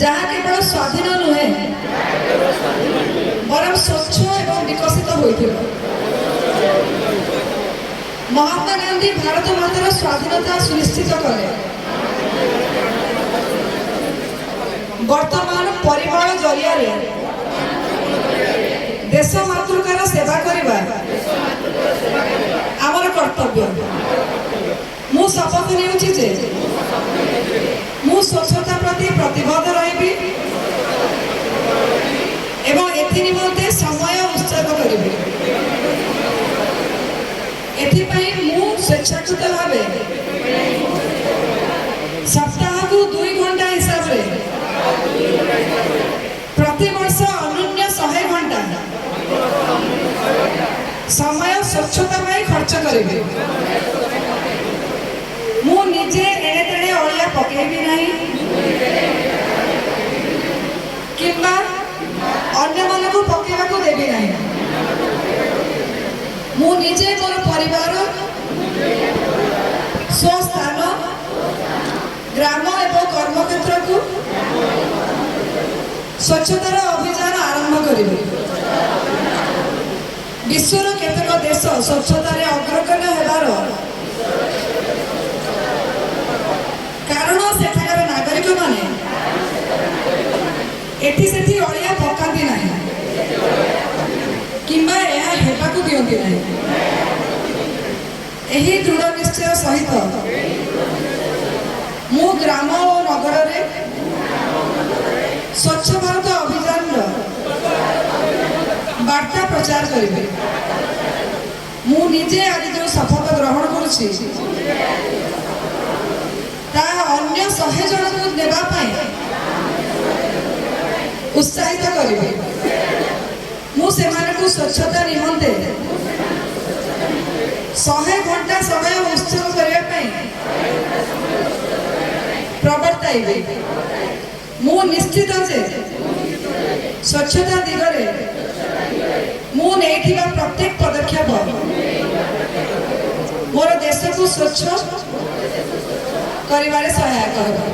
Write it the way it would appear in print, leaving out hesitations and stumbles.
जहाँ केवल स्वाधीन नुहे बरम स्वच्छ एवं विकसित होइथिबो। महात्मा गांधी भारत मातार स्वाधीनता सुनिश्चित कले। वर्तमान परिमल जरिया देश मातृकार सेवा करवा आमर कर्तव्य। मु शपथ नेउछि जे मु स्वच्छता प्रति प्रतिबद्ध रहिबी एवं एथि निमंते समय उत्सर्ग करिबी। एथिपाई मु स्वेच्छाकृत भावे सप्ताह को 2 घंटा हिसाब रे प्रति वर्ष अन्य 100 घंटा समय स्वच्छता में खर्च करिबी। मु निजे एणे तेणे अलिया पकेबी नहीं किंबा अन्य मानकु पकेबाकू देबी नहीं। मु निजे मोर परिवार स्वस्थान ग्राम एवं कर्मक्षेत्र को स्वच्छतार अभियान आरंभ करिबी। विश्वर केतक देश स्वच्छतार अग्रगण्य हेबार कारण सेठाकार नागरिक माने एठी सेठी अलिया पकाती नहीं किंबा यह हेबाकू दियंती नहीं। एही दृढ़ निश्चय सहित मु ग्राम और नगर रे स्वच्छ भारत अभियान वार्ता प्रचार करिबे। मु निजे आज जो शपथ ग्रहण करुछि ता अन्य 100 जन को नेबा पाई उत्साहित करिबे। मु सेमाने को स्वच्छता निमंते 100 घंटा समय उत्सर्ग करिया पाई प्रवर्ताइबे। मु निश्चित जे स्वच्छता दिगरे मु नेथिबा प्रत्येक पदक्षेप मोर देश को स्वच्छ करिबारे सहायक होगा।